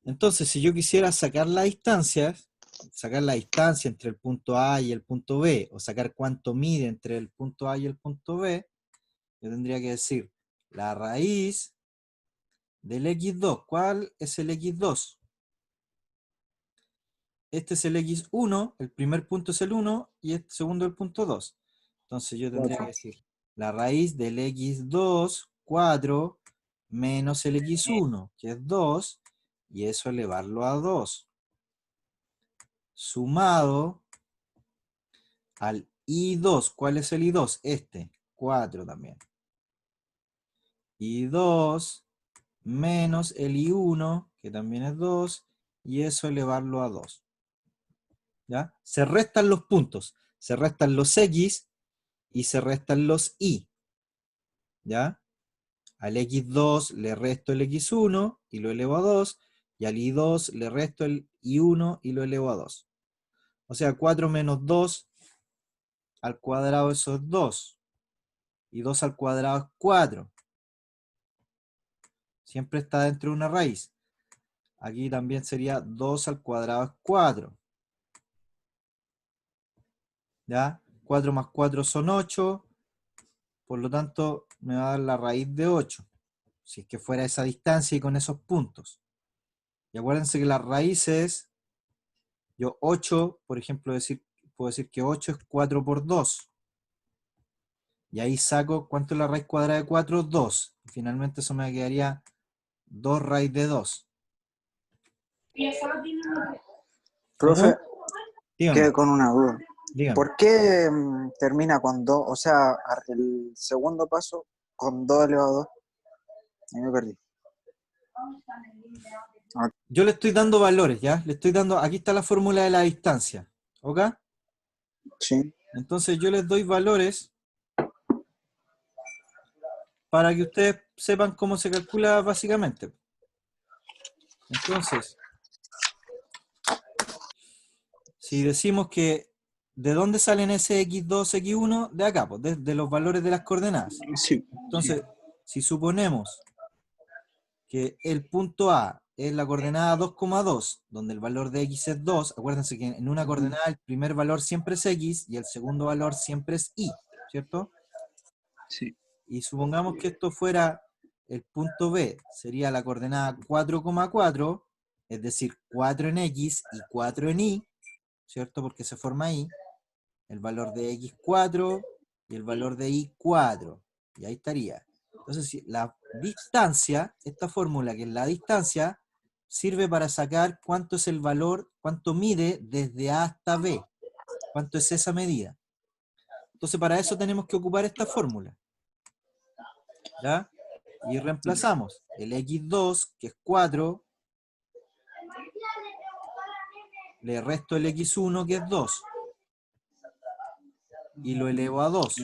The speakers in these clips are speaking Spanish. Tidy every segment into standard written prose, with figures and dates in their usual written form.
Entonces, si yo quisiera sacar la distancia entre el punto A y el punto B, o sacar cuánto mide entre el punto A y el punto B, yo tendría que decir la raíz del x2. ¿Cuál es el x2? Este es el x1, el primer punto es el 1 y este segundo el punto 2. Entonces yo tendría que decir la raíz del x2, 4, menos el x1, que es 2, y eso elevarlo a 2. Sumado al i2. ¿Cuál es el i2? Este, 4 también. i2 menos el i1, que también es 2, y eso elevarlo a 2. ¿Ya? Se restan los puntos, se restan los x y se restan los y. ¿Ya? Al x2 le resto el x1 y lo elevo a 2, y al i2 le resto el i1 y lo elevo a 2. O sea, 4 menos 2 al cuadrado, eso es 2. Y 2 al cuadrado es 4. Siempre está dentro de una raíz. Aquí también sería 2 al cuadrado es 4. ¿Ya? 4 más 4 son 8. Por lo tanto, me va a dar la raíz de 8. Si es que fuera esa distancia y con esos puntos. Y acuérdense que las raíces, yo 8, por ejemplo, puedo decir que 8 es 4 por 2. Y ahí saco, ¿cuánto es la raíz cuadrada de 4? 2. Y finalmente eso me quedaría 2 raíz de 2. Profe, ¿Cómo? Dígame, quedé con una duda. dígame. ¿Por qué termina con 2? O sea, el segundo paso con 2 elevado a 2. Ahí me perdí. Yo le estoy dando valores, ¿ya? Le estoy dando, aquí está la fórmula de la distancia, ¿ok? Sí. Entonces yo les doy valores para que ustedes sepan cómo se calcula básicamente. Entonces, si decimos que, ¿de dónde salen ese x2, x1? De acá, pues, de los valores de las coordenadas. Sí. Entonces, si suponemos que el punto A es la coordenada 2,2, donde el valor de x es 2, acuérdense que en una coordenada el primer valor siempre es x y el segundo valor siempre es y, ¿cierto? Sí. Y supongamos que esto fuera el punto B, sería la coordenada 4,4, es decir, 4 en x y 4 en y, ¿cierto? Porque se forma ahí, el valor de x 4 y el valor de y 4, y ahí estaría. Entonces, la distancia, esta fórmula que es la distancia, sirve para sacar cuánto es el valor, cuánto mide desde A hasta B, cuánto es esa medida. Entonces, para eso tenemos que ocupar esta fórmula, ¿ya? Y reemplazamos el x2, que es 4, le resto el x1, que es 2, y lo elevo a 2.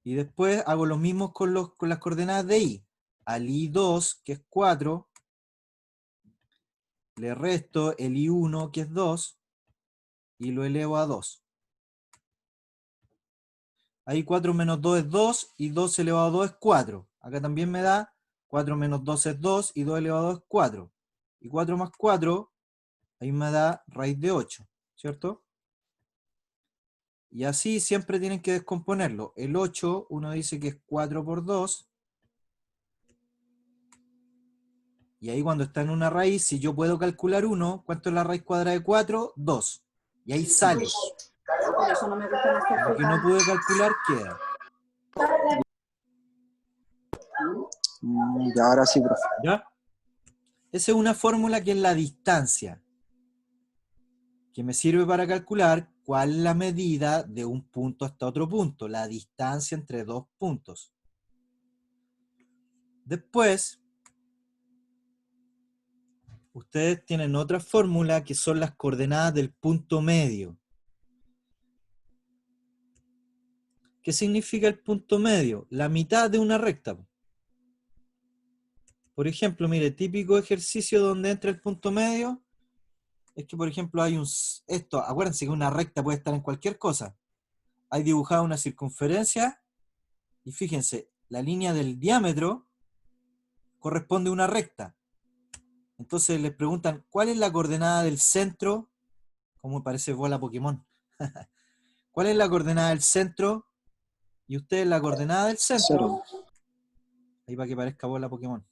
Y después hago lo mismo con las coordenadas de y. Al i2, que es 4, le resto el i1, que es 2, y lo elevo a 2. Ahí 4 menos 2 es 2, y 2 elevado a 2 es 4. Acá también me da 4 menos 2 es 2, y 2 elevado a 2 es 4. Y 4 más 4, ahí me da raíz de 8, ¿cierto? Y así siempre tienen que descomponerlo. El 8, uno dice que es 4 por 2. Y ahí cuando está en una raíz, si yo puedo calcular 1, ¿cuánto es la raíz cuadrada de 4? 2. Y ahí sale. Por eso no me gustan estas Lo que no pude calcular queda. Y ahora sí, profe. ¿Ya? Esa es una fórmula que es la distancia, que me sirve para calcular cuál es la medida de un punto hasta otro punto, la distancia entre dos puntos. Después, ustedes tienen otra fórmula que son las coordenadas del punto medio. ¿Qué significa el punto medio? La mitad de una recta. Por ejemplo, mire, típico ejercicio donde entra el punto medio es que, por ejemplo, hay esto, acuérdense que una recta puede estar en cualquier cosa. Hay dibujada una circunferencia y fíjense, la línea del diámetro corresponde a una recta. Entonces les preguntan, ¿cuál es la coordenada del centro? ¿Cómo parece bola Pokémon? ¿Cuál es la coordenada del centro? Y ustedes la coordenada del centro. 0. Ahí para que parezca bola Pokémon.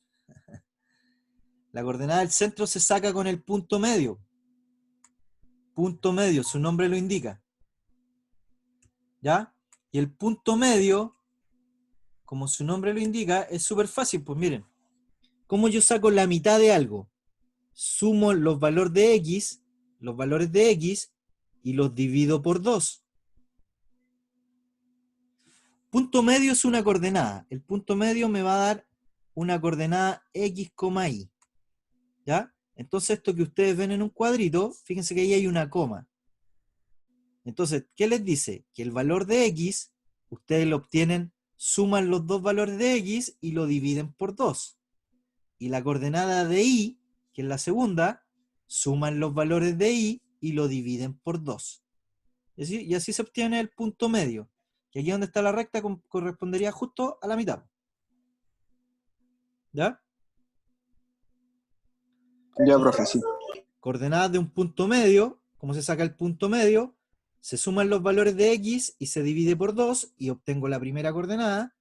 La coordenada del centro se saca con el punto medio. Punto medio, su nombre lo indica. ¿Ya? Y el punto medio, como su nombre lo indica, es súper fácil. Pues miren, ¿cómo yo saco la mitad de algo? Sumo los valores de x, y los divido por 2. Punto medio es una coordenada. El punto medio me va a dar una coordenada x, y. ¿Ya? Entonces esto que ustedes ven en un cuadrito, fíjense que ahí hay una coma. Entonces, ¿qué les dice? Que el valor de x, ustedes lo obtienen, suman los dos valores de x y lo dividen por 2. Y la coordenada de y, que es la segunda, suman los valores de y y lo dividen por 2. Y así se obtiene el punto medio, que aquí donde está la recta correspondería justo a la mitad. ¿Ya? Ya, profe, sí. Coordenadas de un punto medio, ¿cómo se saca el punto medio? Se suman los valores de x y se divide por 2 y obtengo la primera coordenada,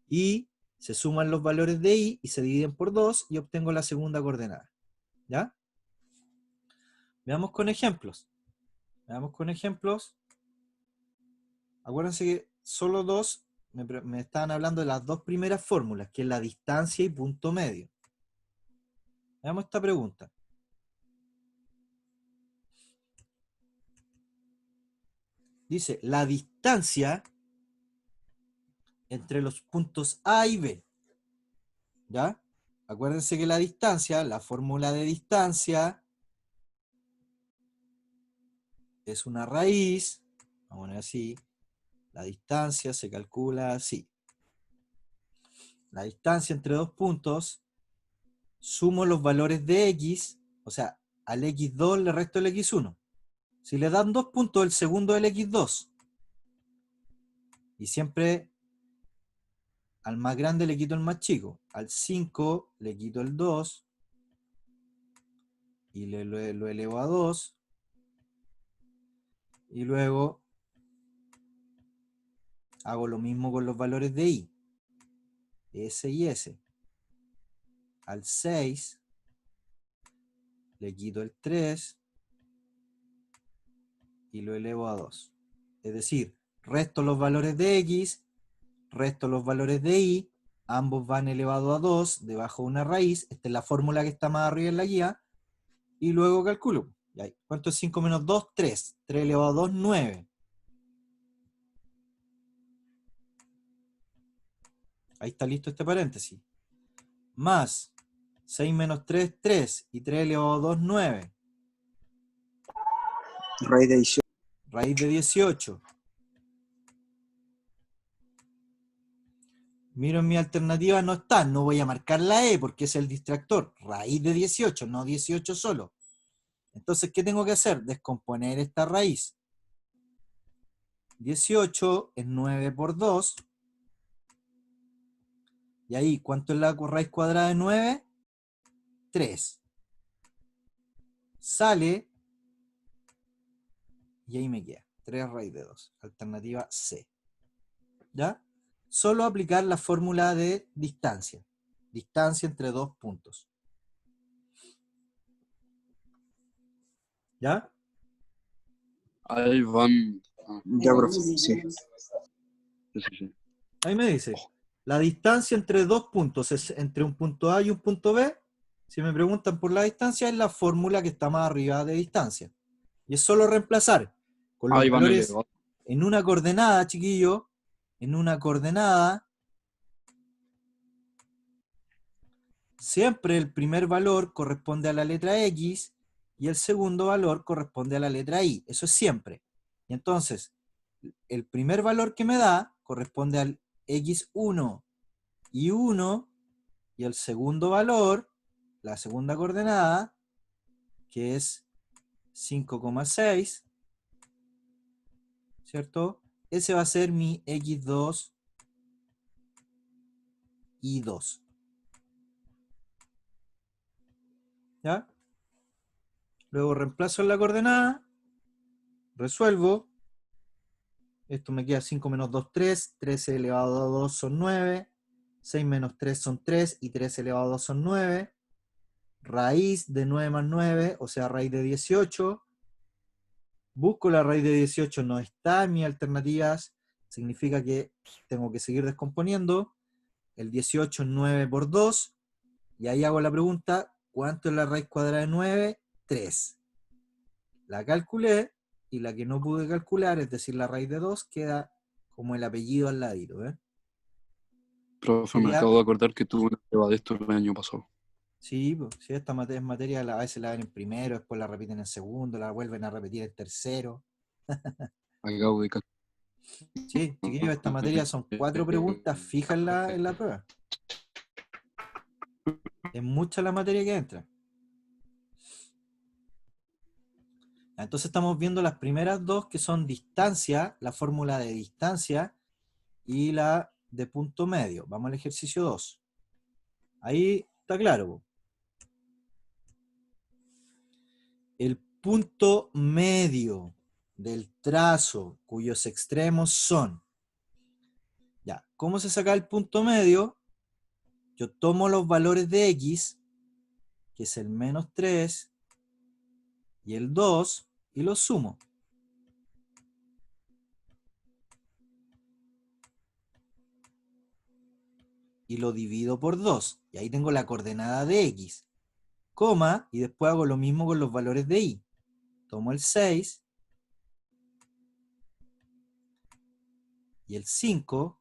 y se suman los valores de y y se dividen por 2 y obtengo la segunda coordenada. ¿Ya? Veamos con ejemplos. Acuérdense que solo dos me estaban hablando de las dos primeras fórmulas, que es la distancia y punto medio. Veamos esta pregunta. Dice, la distancia entre los puntos A y B. ¿Ya? Acuérdense que la distancia, la fórmula de distancia, es una raíz. Vamos a poner así. La distancia se calcula así. La distancia entre dos puntos, sumo los valores de x, o sea, al x2 le resto el x1. Si le dan 2 puntos, el segundo es el x2. Y siempre al más grande le quito el más chico. Al 5 le quito el 2 y lo elevo a 2. Y luego hago lo mismo con los valores de y. S y S. Al 6 le quito el 3 y lo elevo a 2. Es decir, resto los valores de x, resto los valores de y, ambos van elevados a 2, debajo de una raíz. Esta es la fórmula que está más arriba en la guía. Y luego calculo. ¿Cuánto es 5 menos 2? 3. 3 elevado a 2, 9. Ahí está listo este paréntesis. Más 6 menos 3, 3. Y 3 elevado a 2, 9. Raíz de 18. Raíz de 18. Miro en mi alternativa, no está. No voy a marcar la E porque es el distractor. Raíz de 18, no 18 solo. Entonces, ¿qué tengo que hacer? Descomponer esta raíz. 18 es 9 por 2. Y ahí, ¿cuánto es la raíz cuadrada de 9? 3. Sale, y ahí me queda. 3 raíz de 2. Alternativa C. ¿Ya? Solo aplicar la fórmula de distancia. Distancia entre dos puntos. ¿Ya? Ahí van. Ya, profe, sí. Sí. Ahí me dice, la distancia entre dos puntos es entre un punto A y un punto B. Si me preguntan por la distancia, es la fórmula que está más arriba de distancia. Y es solo reemplazar con los Ahí van valores elevados. en una coordenada, chiquillo, en una coordenada, siempre el primer valor corresponde a la letra X y el segundo valor corresponde a la letra Y. Eso es siempre. Y entonces, el primer valor que me da corresponde al X1 y 1, y el segundo valor, la segunda coordenada, que es 5,6, ¿cierto? Ese va a ser mi X2 y 2. ¿Ya? Luego reemplazo en la coordenada, resuelvo. Esto me queda 5 menos 2, 3. 13 elevado a 2 son 9. 6 menos 3 son 3 y 3 elevado a 2 son 9. Raíz de 9 más 9, o sea, raíz de 18. Busco la raíz de 18, no está en mis alternativas. Significa que tengo que seguir descomponiendo. El 18 es 9 por 2. Y ahí hago la pregunta, ¿cuánto es la raíz cuadrada de 9? 3. La calculé y la que no pude calcular, es decir, la raíz de 2, queda como el apellido al ladito. ¿Eh? Profe, me Sería, acabo de acordar que tuve una prueba de esto el año pasado. sí, pues, si esta materia es materia, a veces la ven en primero, después la repiten en segundo, la vuelven a repetir en tercero. Acabo de Sí, chiquillos, esta materia son 4 preguntas fijas en la prueba. Es mucha la materia que entra. Entonces estamos viendo las primeras dos que son distancia, la fórmula de distancia y la de punto medio. Vamos al ejercicio 2. Ahí está claro. Po. El punto medio del trazo cuyos extremos son. Ya, ¿cómo se saca el punto medio? Yo tomo los valores de x, que es el menos 3 y el 2, y los sumo. Y lo divido por 2. Y ahí tengo la coordenada de x. Coma, y después hago lo mismo con los valores de y. Tomo el 6 y el 5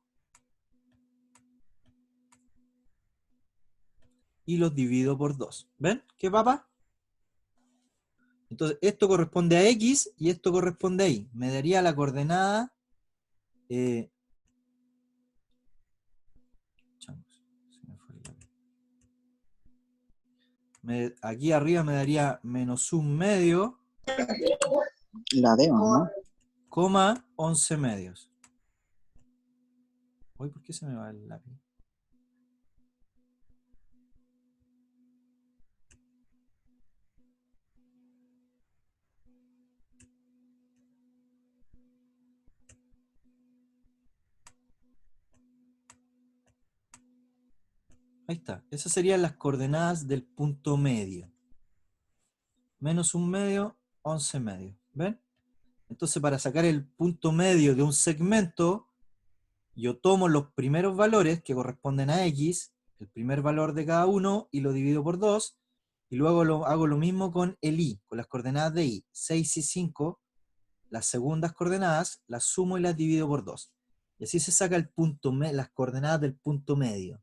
y los divido por 2. ¿Ven? ¿Qué papa? Entonces, esto corresponde a x y esto corresponde a y. Me daría la coordenada... aquí arriba me daría menos un medio, La D, ¿no? coma 11 medios. Uy, ¿por qué se me va el lápiz? Ahí está. Esas serían las coordenadas del punto medio. Menos un medio, 11 medios. ¿Ven? Entonces, para sacar el punto medio de un segmento, yo tomo los primeros valores que corresponden a x, el primer valor de cada uno, y lo divido por 2, y luego hago lo mismo con el y, con las coordenadas de y. 6 y 5, las segundas coordenadas, las sumo y las divido por 2. Y así se saca el punto las coordenadas del punto medio.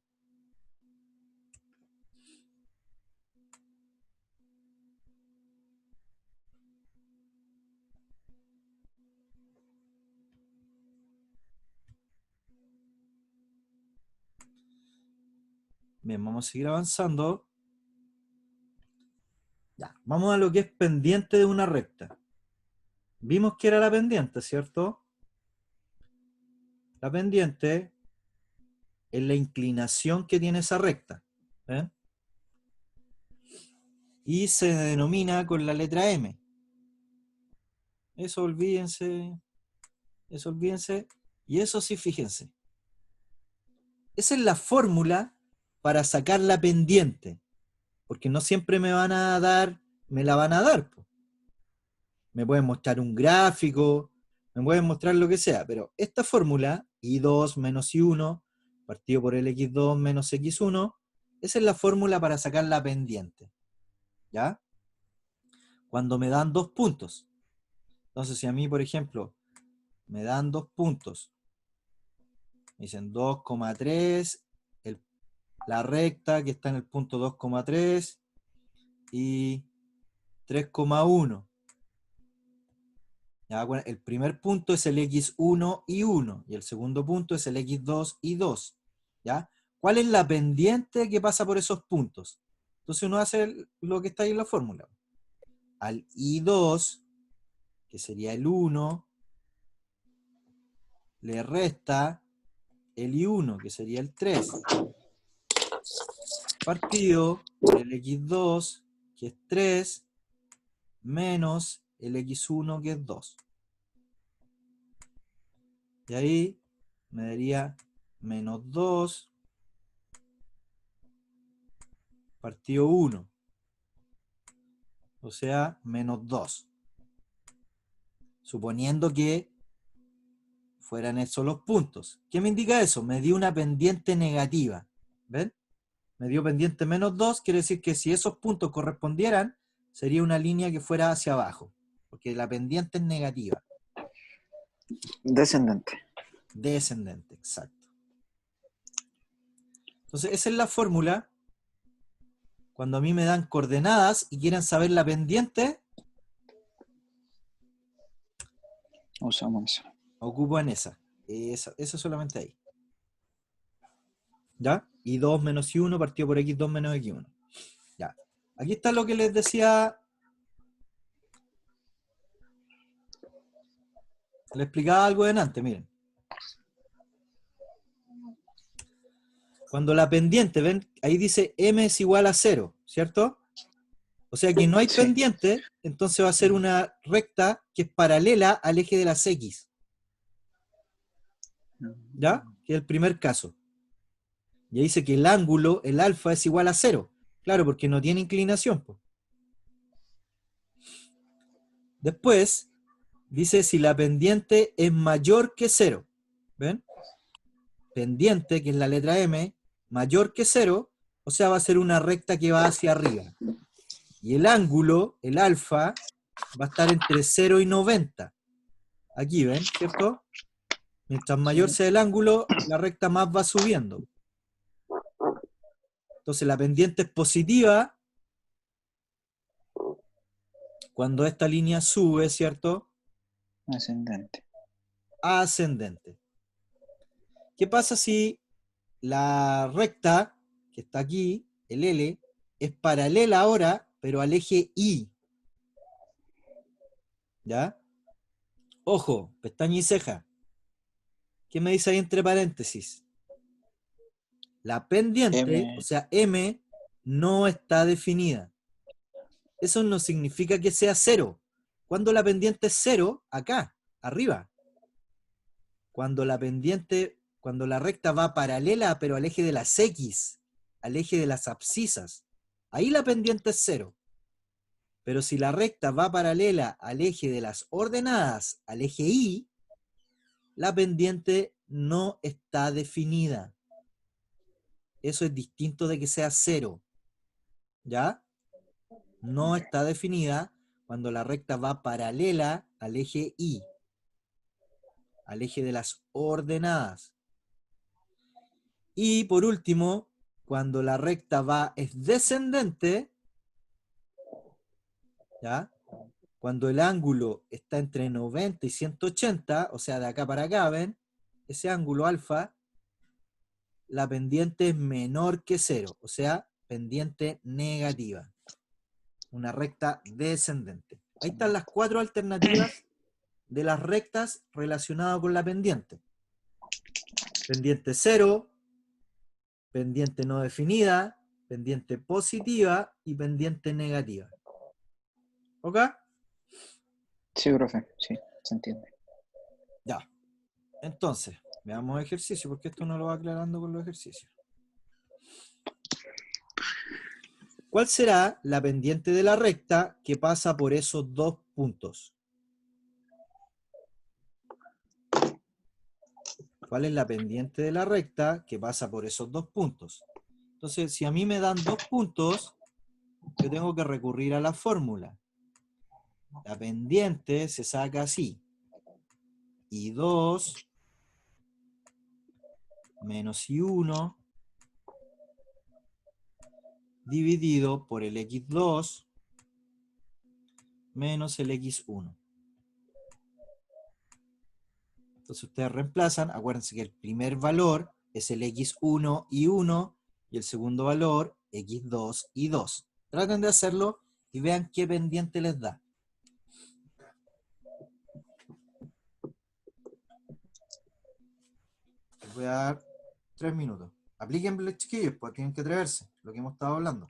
Bien, vamos a seguir avanzando. Ya, vamos a lo que es pendiente de una recta. Vimos que era la pendiente, ¿cierto? La pendiente es la inclinación que tiene esa recta. ¿Eh? Y se denomina con la letra M. Eso olvídense. Eso olvídense. Y eso sí, fíjense. Esa es la fórmula para sacar la pendiente. Porque no siempre me van a dar, me la van a dar. Po. Me pueden mostrar un gráfico, me pueden mostrar lo que sea, pero esta fórmula, I2 menos I1, partido por el X2 menos X1, esa es la fórmula para sacar la pendiente. ¿Ya? Cuando me dan 2 puntos. Entonces, si a mí, por ejemplo, me dan 2 puntos, me dicen 2,3, la recta que está en el punto 2,3 y 3,1. Ya, bueno, el primer punto es el X1 y 1, y el segundo punto es el X2 y 2. ¿Ya? ¿Cuál es la pendiente que pasa por esos puntos? Entonces uno hace lo que está ahí en la fórmula. Al I2, que sería el 1, le resta el I1, que sería el 3, partido por el X2, que es 3, menos el x1, que es 2. Y ahí me daría menos 2 partido 1. O sea, menos 2. Suponiendo que fueran esos los puntos. ¿Qué me indica eso? Me dio una pendiente negativa. ¿Ven? Me dio pendiente menos 2, quiere decir que si esos puntos correspondieran, sería una línea que fuera hacia abajo. Porque la pendiente es negativa. Descendente. Descendente, exacto. Entonces, esa es la fórmula. Cuando a mí me dan coordenadas y quieren saber la pendiente, Usamos eso. ocupo en esa. Esa solamente ahí. ¿Ya? Y 2 menos y 1 partido por x2 menos x1. Ya. Aquí está lo que les decía. Le explicaba algo de antes, miren. Cuando la pendiente, ven, ahí dice m es igual a 0, ¿cierto? O sea que no hay Sí. pendiente, entonces va a ser una recta que es paralela al eje de las x. ¿Ya? Que es el primer caso. Y ahí dice que el ángulo, el alfa, es igual a 0. Claro, porque no tiene inclinación, po. Después, dice si la pendiente es mayor que 0. ¿Ven? Pendiente, que es la letra M, mayor que 0, o sea, va a ser una recta que va hacia arriba. Y el ángulo, el alfa, va a estar entre 0 y 90. Aquí, ¿ven? ¿Cierto? Mientras mayor Sí. sea el ángulo, la recta más va subiendo. Entonces la pendiente es positiva cuando esta línea sube, ¿cierto? Ascendente. Ascendente. ¿Qué pasa si la recta que está aquí, el L, es paralela ahora, pero al eje Y? ¿Ya? Ojo, pestaña y ceja. ¿Qué me dice ahí entre paréntesis? La pendiente, M. o sea, M, no está definida. Eso no significa que sea 0. Cuando la pendiente es 0, acá, arriba. Cuando la recta va paralela, pero al eje de las X, al eje de las abscisas, ahí la pendiente es 0. Pero si la recta va paralela al eje de las ordenadas, al eje Y, la pendiente no está definida. Eso es distinto de que sea 0. ¿Ya? No está definida cuando la recta va paralela al eje Y, al eje de las ordenadas. Y por último, cuando la recta es descendente, ¿ya? Cuando el ángulo está entre 90 y 180, o sea, de acá para acá, ¿ven? Ese ángulo alfa, la pendiente es menor que 0, o sea, pendiente negativa. Una recta descendente. Ahí están las 4 alternativas de las rectas relacionadas con la pendiente. Pendiente 0, pendiente no definida, pendiente positiva y pendiente negativa. ¿Ok? Sí, profe. Sí, se entiende. Ya. Entonces, veamos ejercicio, porque esto no lo va aclarando con los ejercicios. ¿Cuál será la pendiente de la recta que pasa por esos dos puntos? ¿Cuál es la pendiente de la recta que pasa por esos dos puntos? Entonces, si a mí me dan 2 puntos, yo tengo que recurrir a la fórmula. La pendiente se saca así. I2 menos I1 dividido por el X2 menos el X1. Entonces ustedes reemplazan, acuérdense que el primer valor es el X1 y 1 y el segundo valor X2 y 2. Traten de hacerlo y vean qué pendiente les da. Les voy a dar 3 minutos. Aplíquenlo, chiquillos, pues tienen que atreverse, lo que hemos estado hablando.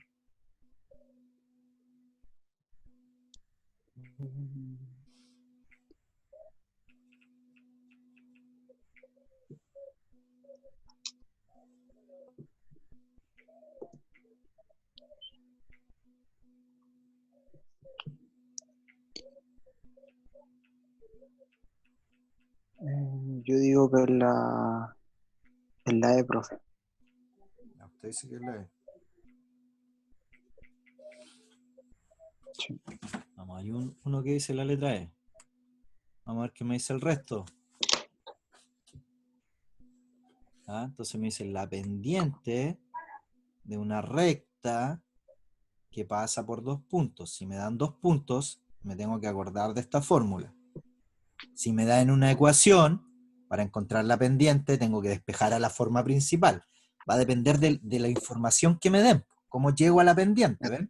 Yo digo que es la E, profe. Ya, usted dice que es la E. Sí. Vamos, hay uno que dice la letra E. Vamos a ver qué me dice el resto. ¿Ah? Entonces me dice la pendiente de una recta que pasa por 2 puntos. Si me dan 2 puntos, me tengo que acordar de esta fórmula. Si me da en una ecuación, para encontrar la pendiente, tengo que despejar a la forma principal. Va a depender de la información que me den, cómo llego a la pendiente, ¿ven?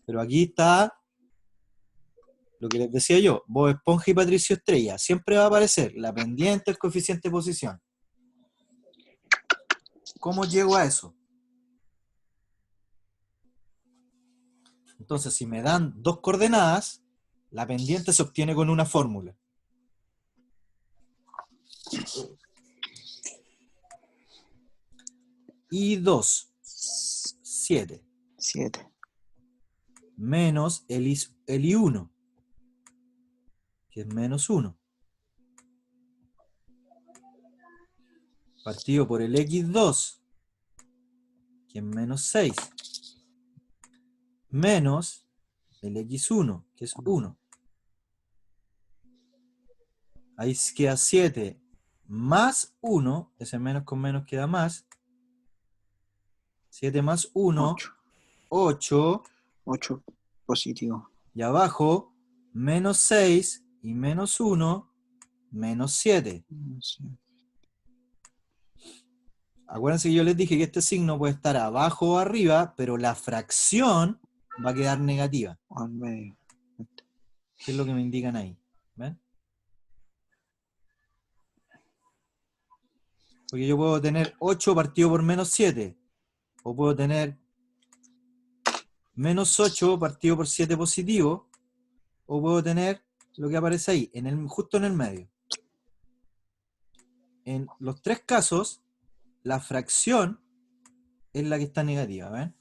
Pero aquí está lo que les decía yo, Bob Esponja y Patricio Estrella. Siempre va a aparecer la pendiente, el coeficiente de posición. ¿Cómo llego a eso? Entonces, si me dan 2 coordenadas, la pendiente se obtiene con una fórmula. I2, 7, 7. menos el I1, que es menos 1, partido por el X2, que es menos 6, menos el X1, que es 1. Ahí queda 7 más 1, ese menos con menos queda más. 7 más 1, 8. 8. 8 positivo. Y abajo, menos 6 y menos 1, menos 7. Sí. Acuérdense que yo les dije que este signo puede estar abajo o arriba, pero la fracción va a quedar negativa. O al medio. ¿Qué es lo que me indican ahí? ¿Ven? Porque yo puedo tener 8 partido por menos 7. O puedo tener menos 8 partido por 7 positivo. O puedo tener lo que aparece ahí, justo en el medio. En los 3 casos, la fracción es la que está negativa, ¿ven?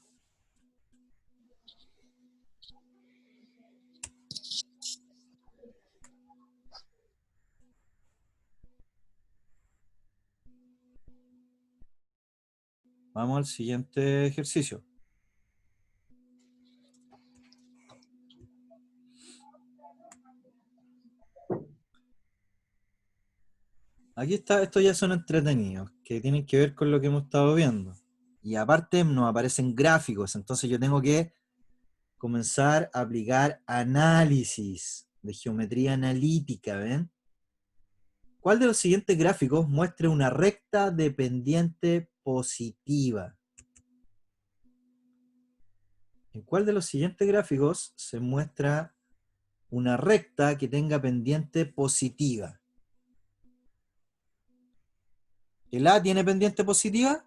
Vamos al siguiente ejercicio. Aquí está, estos ya son entretenidos, que tienen que ver con lo que hemos estado viendo. Y aparte nos aparecen gráficos, entonces yo tengo que comenzar a aplicar análisis de geometría analítica, ¿ven? ¿Cuál de los siguientes gráficos muestra una recta de pendiente positiva? ¿En cuál de los siguientes gráficos se muestra una recta que tenga pendiente positiva? ¿El A tiene pendiente positiva?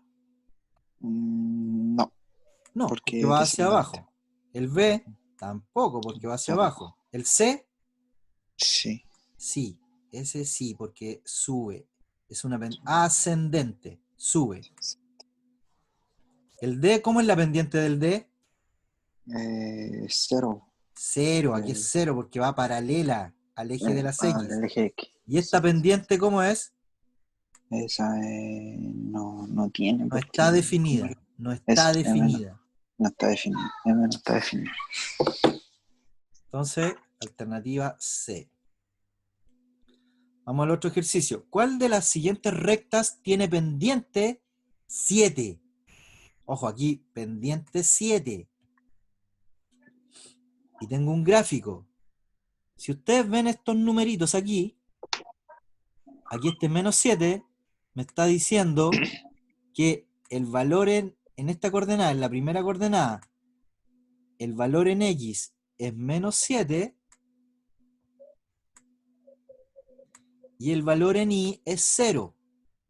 No, No, porque porque va hacia descendente. abajo. El B tampoco, porque va hacia abajo. El C, Sí. sí. Ese sí, porque sube. Es una ascendente, sube. El D, ¿cómo es la pendiente del D? 0. Cero, aquí es cero, porque va paralela al eje de las X. El eje X. ¿Y esta pendiente cómo es? Esa no tiene. No está definida. No está definida. No está definida. No está definida. Entonces, alternativa C. Vamos al otro ejercicio. ¿Cuál de las siguientes rectas tiene pendiente 7? Ojo, aquí, pendiente 7. Y tengo un gráfico. Si ustedes ven estos numeritos aquí este menos 7, me está diciendo que el valor en esta coordenada, en la primera coordenada, el valor en X es menos 7 y el valor en Y es 0.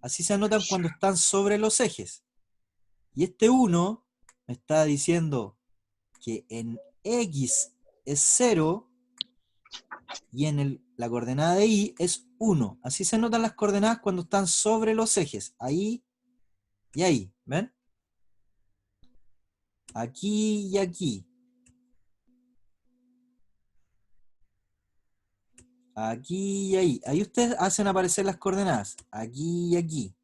Así se anotan cuando están sobre los ejes. Y este 1 me está diciendo que en X es 0 y en la coordenada de Y es 1. Así se notan las coordenadas cuando están sobre los ejes. Ahí y ahí. ¿Ven? Aquí y aquí. Aquí y ahí. Ahí ustedes hacen aparecer las coordenadas. Aquí y aquí.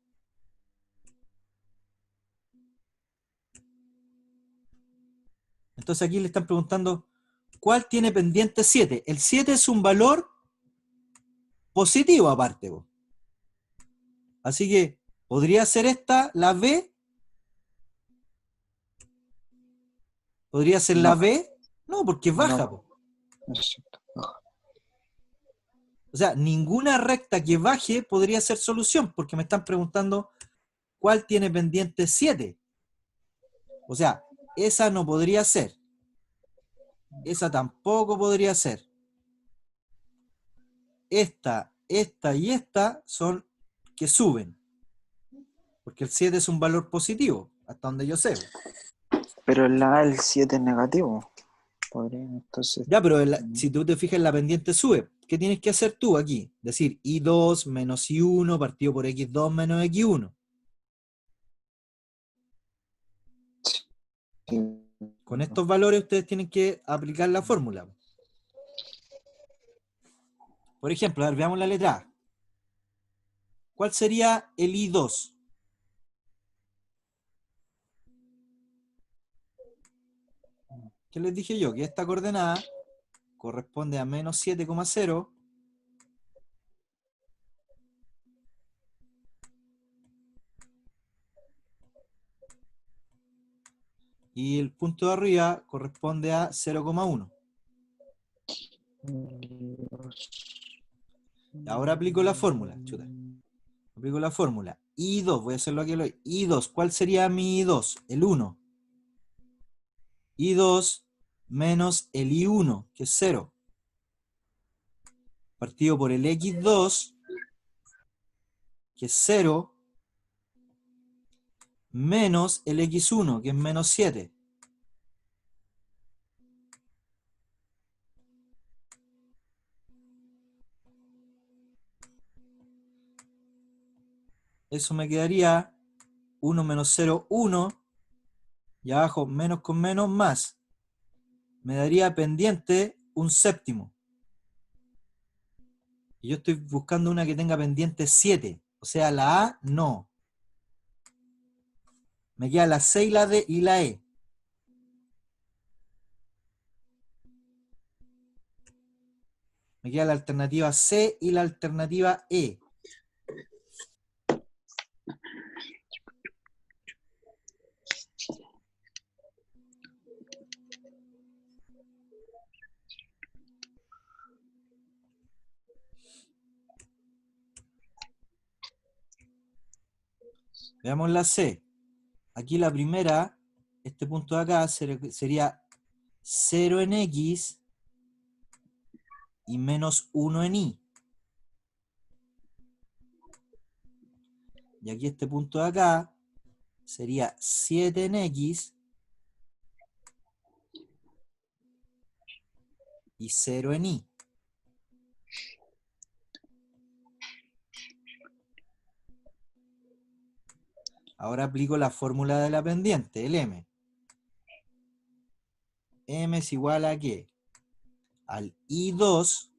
Entonces aquí le están preguntando, ¿cuál tiene pendiente 7? El 7 es un valor positivo aparte, po. Así que podría ser esta, la B. ¿Podría ser la No, B? No, porque es baja, no, po. exacto. O sea, ninguna recta que baje podría ser solución, porque me están preguntando cuál tiene pendiente 7. O sea, esa no podría ser. Esa tampoco podría ser. Esta y esta son que suben. Porque el 7 es un valor positivo, hasta donde yo sé. Pero el 7 es negativo. Podría, entonces. Ya, pero si tú te fijas en la pendiente sube, ¿qué tienes que hacer tú aquí? Decir I2 menos I1 partido por X2 menos X1. Sí. Con estos valores ustedes tienen que aplicar la fórmula. Por ejemplo, a ver, veamos la letra A. ¿Cuál sería el I2? ¿Qué les dije yo? Que esta coordenada corresponde a menos 7,0 y el punto de arriba corresponde a 0,1. Ahora aplico la fórmula. Chuta. Aplico la fórmula. I2, voy a hacerlo aquí. I2, ¿cuál sería mi I2? El 1. I2 menos el I1, que es 0. Partido por el X2, que es 0, menos el X1, que es menos 7. Eso me quedaría 1 menos 0, 1. Y abajo, menos con menos, más. Me daría pendiente un séptimo. Y yo estoy buscando una que tenga pendiente 7. O sea, la A, no. Me queda la C y la D y la E. Me queda la alternativa C y la alternativa E. Veamos la C. Aquí la primera, este punto de acá, sería 0 en X y menos 1 en Y. Y aquí este punto de acá sería 7 en X y 0 en Y. Ahora aplico la fórmula de la pendiente, el M. M es igual a ¿qué? Al I2,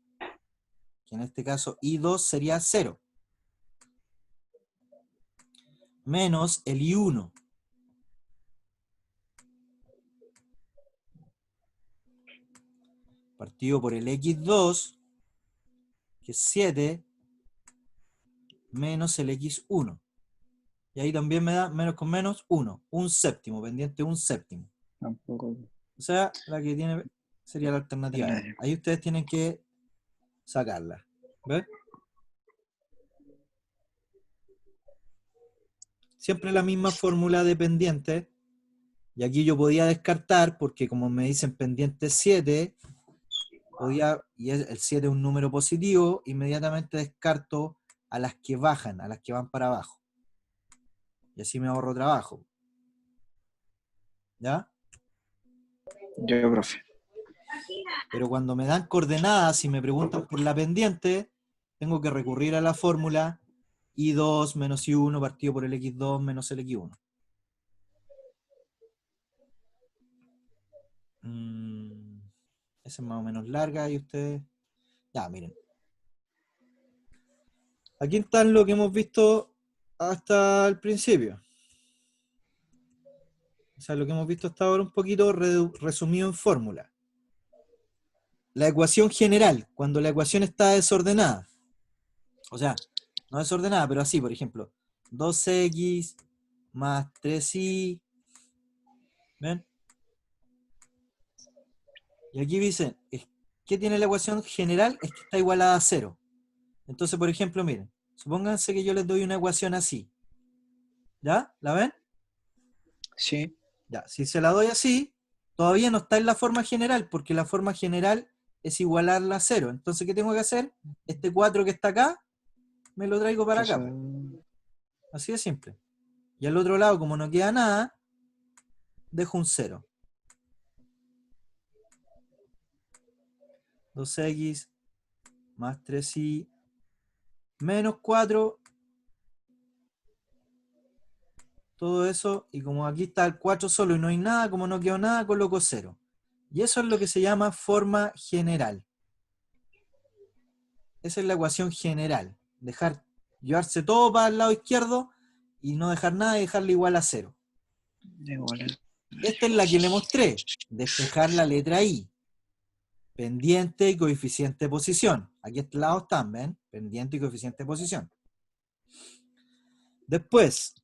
que en este caso I2 sería 0, menos el I1, partido por el X2, que es 7, menos el X1. Y ahí también me da menos con menos 1, un séptimo, pendiente un séptimo. Tampoco. O sea, la que tiene sería la alternativa A. Medio. Ahí ustedes tienen que sacarla. ¿Ves? Siempre la misma fórmula de pendiente. Y aquí yo podía descartar, porque como me dicen pendiente 7, y el 7 es un número positivo, inmediatamente descarto a las que bajan, a las que van para abajo. Y así me ahorro trabajo. ¿Ya? Yo, profe. Pero cuando me dan coordenadas y me preguntan por la pendiente, tengo que recurrir a la fórmula I2 menos I1 partido por el X2 menos el X1. Esa es más o menos larga y ustedes... Ya, miren. Aquí está lo que hemos visto hasta el principio. O sea, lo que hemos visto hasta ahora un poquito resumido en fórmula. La ecuación general, cuando la ecuación está desordenada. O sea, no desordenada, pero así, por ejemplo. 2x más 3y. ¿Ven? Y aquí dicen, ¿qué tiene la ecuación general? Es que está igualada a 0. Entonces, por ejemplo, miren, supónganse que yo les doy una ecuación así. ¿Ya? ¿La ven? Sí. Ya, si se la doy así, todavía no está en la forma general, porque la forma general es igualarla a 0. Entonces, ¿qué tengo que hacer? Este 4 que está acá, me lo traigo para acá. Así de simple. Y al otro lado, como no queda nada, dejo un 0. 2x más 3y menos 4. Todo eso, y como aquí está el 4 solo y no hay nada, como no quedó nada, coloco 0. Y eso es lo que se llama forma general. Esa es la ecuación general. Llevarse todo para el lado izquierdo y no dejar nada y dejarlo igual a 0. Igual. Esta es la que le mostré. Despejar la letra I. Pendiente y coeficiente de posición. Aquí a este lado están, ¿ven? Pendiente y coeficiente de posición. Después,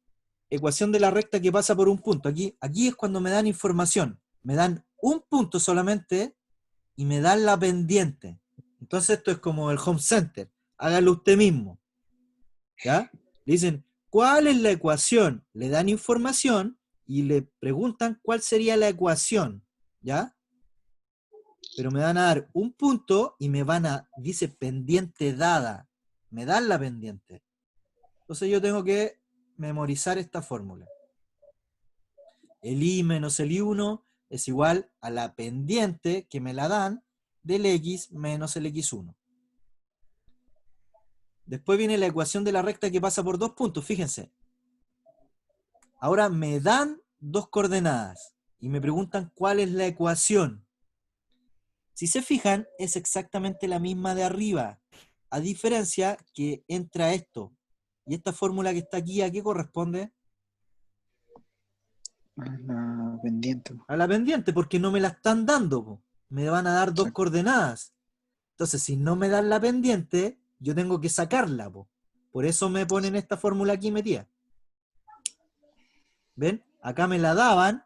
ecuación de la recta que pasa por un punto. Aquí es cuando me dan información. Me dan un punto solamente y me dan la pendiente. Entonces esto es como el home center. Hágalo usted mismo. ¿Ya? Le dicen, ¿cuál es la ecuación? Le dan información y le preguntan cuál sería la ecuación. ¿Ya? Pero me van a dar un punto y me van a, dice pendiente dada. Me dan la pendiente. Entonces yo tengo que memorizar esta fórmula. El I menos el I1 es igual a la pendiente que me la dan del X menos el X1. Después viene la ecuación de la recta que pasa por dos puntos, fíjense. Ahora me dan dos coordenadas y me preguntan cuál es la ecuación. Si se fijan, es exactamente la misma de arriba, a diferencia que entra esto. Y esta fórmula que está aquí, ¿a qué corresponde? A la pendiente. A la pendiente, porque no me la están dando, po. Me van a dar dos coordenadas. Entonces, si no me dan la pendiente, yo tengo que sacarla, po. Por eso me ponen esta fórmula aquí metida. ¿Ven? Acá me la daban,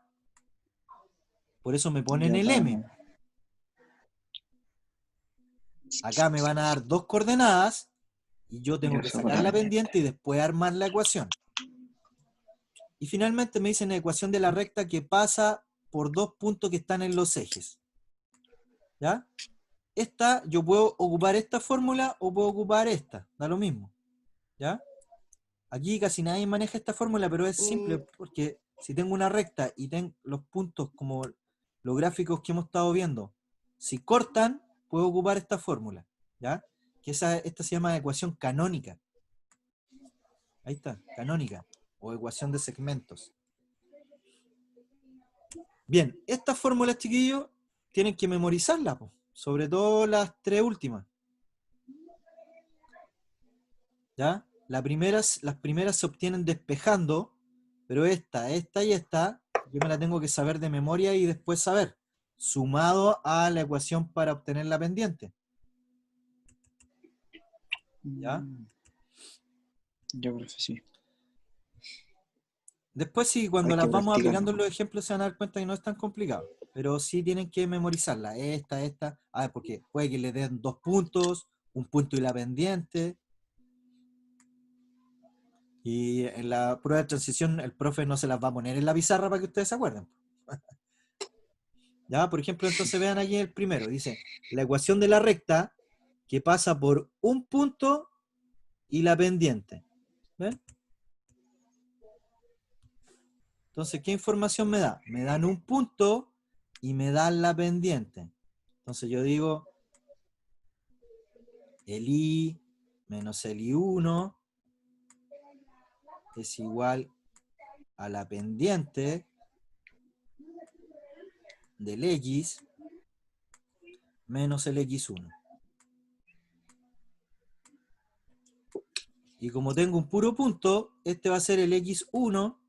por eso me ponen el M. Acá me van a dar dos coordenadas y yo tengo que sacar la pendiente y después armar la ecuación. Y finalmente me dicen la ecuación de la recta que pasa por dos puntos que están en los ejes. ¿Ya? Yo puedo ocupar esta fórmula o puedo ocupar esta, da lo mismo. ¿Ya? Aquí casi nadie maneja esta fórmula, pero es simple porque si tengo una recta y tengo los puntos como los gráficos que hemos estado viendo, si cortan, puedo ocupar esta fórmula. ¿Ya? Que esta se llama ecuación canónica. Ahí está, canónica. O ecuación de segmentos. Bien, estas fórmulas, chiquillos, tienen que memorizarlas, sobre todo las tres últimas. ¿Ya? Las primeras se obtienen despejando, pero esta y esta, yo me la tengo que saber de memoria y después saber, sumado a la ecuación para obtener la pendiente. ¿Ya? Yo creo que sí. Después sí, cuando las vamos aplicando en los ejemplos se van a dar cuenta que no es tan complicado. Pero sí tienen que memorizarla. Esta. A ver, porque puede que le den 2 puntos, un punto y la pendiente. Y en la prueba de transición el profe no se las va a poner en la pizarra para que ustedes se acuerden. Ya, por ejemplo, entonces vean aquí el primero. Dice, la ecuación de la recta que pasa por un punto y la pendiente. ¿Ven? Entonces, ¿qué información me da? Me dan un punto y me dan la pendiente. Entonces yo digo el I menos el I1 es igual a la pendiente del X menos el X1. Y como tengo un puro punto, este va a ser el X1